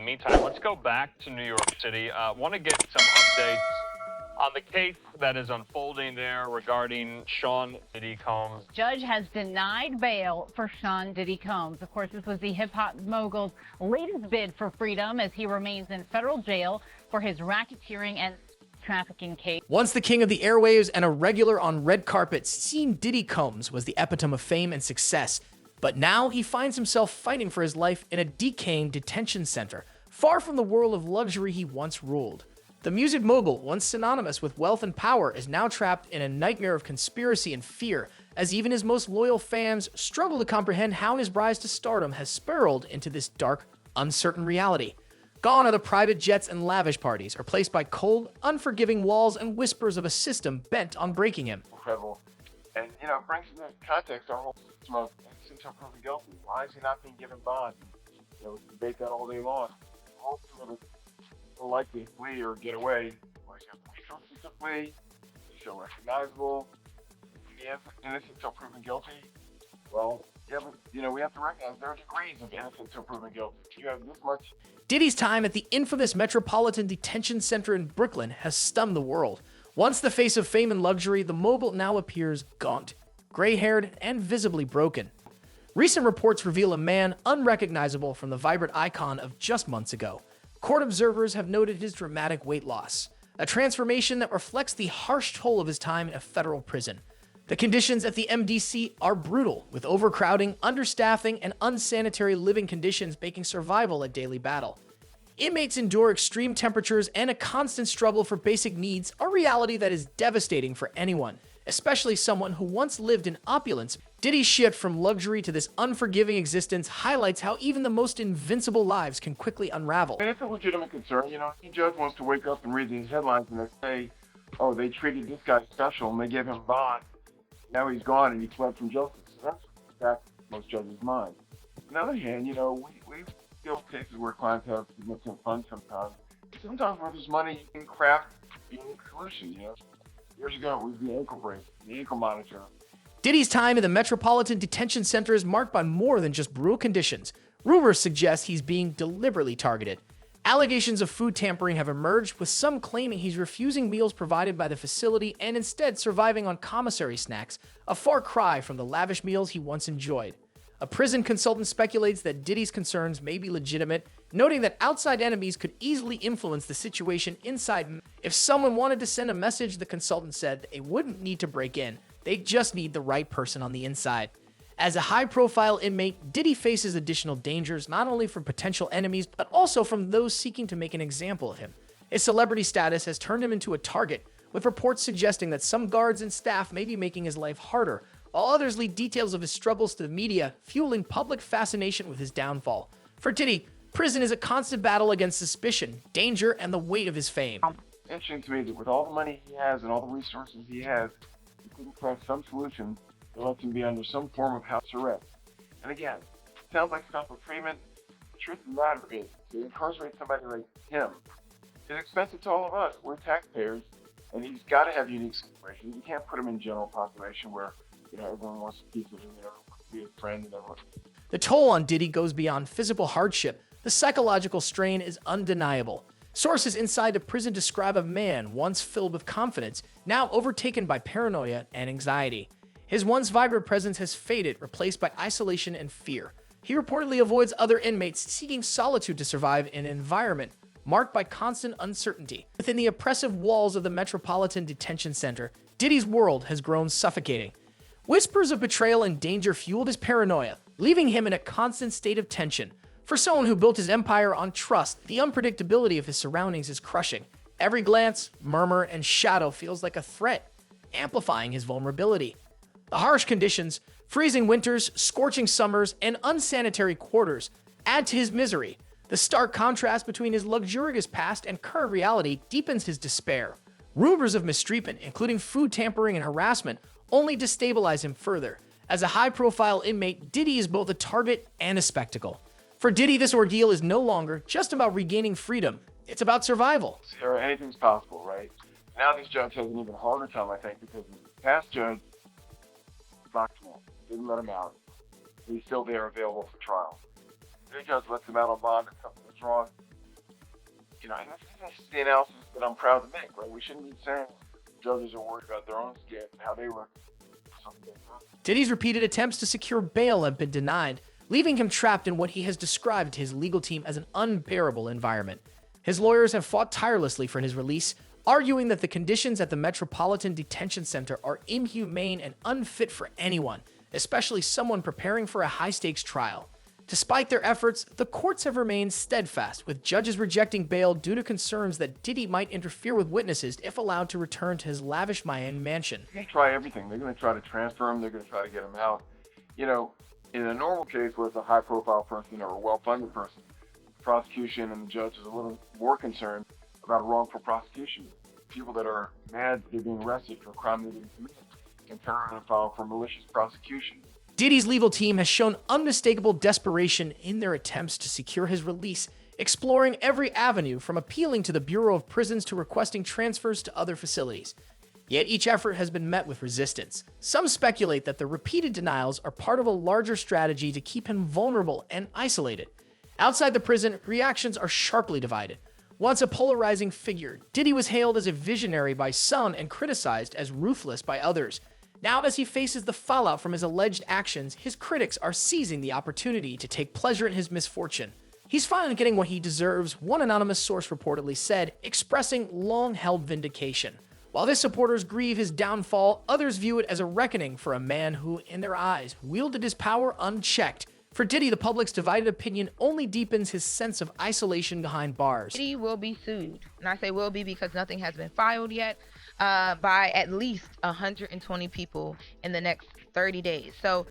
meantime, let's go back to New York City. Want to get some updates on the case that is unfolding there regarding Sean Diddy Combs. Judge has denied bail for Sean Diddy Combs. Of course, this was the hip-hop mogul's latest bid for freedom as he remains in federal jail for his racketeering and trafficking case. Once the king of the airwaves and a regular on red carpets, seeing Diddy Combs was the epitome of fame and success. But now he finds himself fighting for his life in a decaying detention center, far from the world of luxury he once ruled. The music mogul, once synonymous with wealth and power, is now trapped in a nightmare of conspiracy and fear, as even his most loyal fans struggle to comprehend how his rise to stardom has spiraled into this dark, uncertain reality. Gone are the private jets and lavish parties, replaced by cold, unforgiving walls and whispers of a system bent on breaking him. Incredible. And, it brings into context our whole system of innocent until proven guilty. Why is he not being given bond? We debate that all day long. Ultimately, more likely to flee or get away. Like, if we feel flee, you feel recognizable, innocent until proven guilty. Well, yeah, but, we have to recognize there are degrees of innocent until proven guilty. You have this much. Diddy's time at the infamous Metropolitan Detention Center in Brooklyn has stunned the world. Once the face of fame and luxury, the mogul now appears gaunt, gray-haired, and visibly broken. Recent reports reveal a man unrecognizable from the vibrant icon of just months ago. Court observers have noted his dramatic weight loss, a transformation that reflects the harsh toll of his time in a federal prison. The conditions at the MDC are brutal, with overcrowding, understaffing, and unsanitary living conditions making survival a daily battle. Inmates endure extreme temperatures and a constant struggle for basic needs, a reality that is devastating for anyone, especially someone who once lived in opulence. Diddy's shift from luxury to this unforgiving existence highlights how even the most invincible lives can quickly unravel. And it's a legitimate concern, Any judge wants to wake up and read these headlines and they say, oh, they treated this guy special and they gave him bond. Now he's gone and he fled from justice. So that's most judges' mind. On the other hand, we deal with cases where clients have significant funds sometimes. Sometimes where there's money, you can craft a unique solution, Years ago, it was the ankle brace, the ankle monitor. Diddy's time in the Metropolitan Detention Center is marked by more than just brutal conditions. Rumors suggest he's being deliberately targeted. Allegations of food tampering have emerged, with some claiming he's refusing meals provided by the facility and instead surviving on commissary snacks, a far cry from the lavish meals he once enjoyed. A prison consultant speculates that Diddy's concerns may be legitimate, noting that outside enemies could easily influence the situation inside. If someone wanted to send a message, the consultant said they wouldn't need to break in, they just need the right person on the inside. As a high-profile inmate, Diddy faces additional dangers not only from potential enemies, but also from those seeking to make an example of him. His celebrity status has turned him into a target, with reports suggesting that some guards and staff may be making his life harder, while others leak details of his struggles to the media, fueling public fascination with his downfall. For Diddy, prison is a constant battle against suspicion, danger, and the weight of his fame. Interesting to me that with all the money he has and all the resources he has, he couldn't craft some solution that lets him be under some form of house arrest. And again, it sounds like stuff with Freeman. The truth of the matter is, to incarcerate somebody like him is expensive to all of us. We're taxpayers, and he's got to have unique situations. You can't put him in general population where everyone wants to keep him in there, be his friend, and everyone. The toll on Diddy goes beyond physical hardship. The psychological strain is undeniable. Sources inside the prison describe a man once filled with confidence, now overtaken by paranoia and anxiety. His once vibrant presence has faded, replaced by isolation and fear. He reportedly avoids other inmates, seeking solitude to survive in an environment marked by constant uncertainty. Within the oppressive walls of the Metropolitan Detention Center, Diddy's world has grown suffocating. Whispers of betrayal and danger fueled his paranoia, leaving him in a constant state of tension. For someone who built his empire on trust, the unpredictability of his surroundings is crushing. Every glance, murmur, and shadow feels like a threat, amplifying his vulnerability. The harsh conditions, freezing winters, scorching summers, and unsanitary quarters add to his misery. The stark contrast between his luxurious past and current reality deepens his despair. Rumors of mistreatment, including food tampering and harassment, only destabilize him further. As a high-profile inmate, Diddy is both a target and a spectacle. For Diddy, this ordeal is no longer just about regaining freedom. It's about survival. Anything's possible, right? Now this judge has an even harder time, I think, because the past judge locked him up, didn't let him out. He's still there available for trial. The new judge lets him out on bond if something was wrong. And this is the analysis that I'm proud to make, right? We shouldn't be saying judges are worried about their own skin and how they look. Diddy's repeated attempts to secure bail have been denied, leaving him trapped in what he has described to his legal team as an unbearable environment. His lawyers have fought tirelessly for his release, arguing that the conditions at the Metropolitan Detention Center are inhumane and unfit for anyone, especially someone preparing for a high-stakes trial. Despite their efforts, the courts have remained steadfast, with judges rejecting bail due to concerns that Diddy might interfere with witnesses if allowed to return to his lavish Miami mansion. They're going to try everything. They're going to try to transfer him. They're going to try to get him out. In a normal case where it's a high-profile person or a well-funded person, the prosecution and the judge is a little more concerned about a wrongful prosecution. People that are mad that they're being arrested for a crime they didn't commit can turn around and file for malicious prosecution. Diddy's legal team has shown unmistakable desperation in their attempts to secure his release, exploring every avenue from appealing to the Bureau of Prisons to requesting transfers to other facilities. Yet each effort has been met with resistance. Some speculate that the repeated denials are part of a larger strategy to keep him vulnerable and isolated. Outside the prison, reactions are sharply divided. Once a polarizing figure, Diddy was hailed as a visionary by some and criticized as ruthless by others. Now, as he faces the fallout from his alleged actions, his critics are seizing the opportunity to take pleasure in his misfortune. He's finally getting what he deserves, one anonymous source reportedly said, expressing long-held vindication. While his supporters grieve his downfall, others view it as a reckoning for a man who, in their eyes, wielded his power unchecked. For Diddy, the public's divided opinion only deepens his sense of isolation behind bars. Diddy will be sued, and I say will be because nothing has been filed yet, by at least 120 people in the next 30 days. So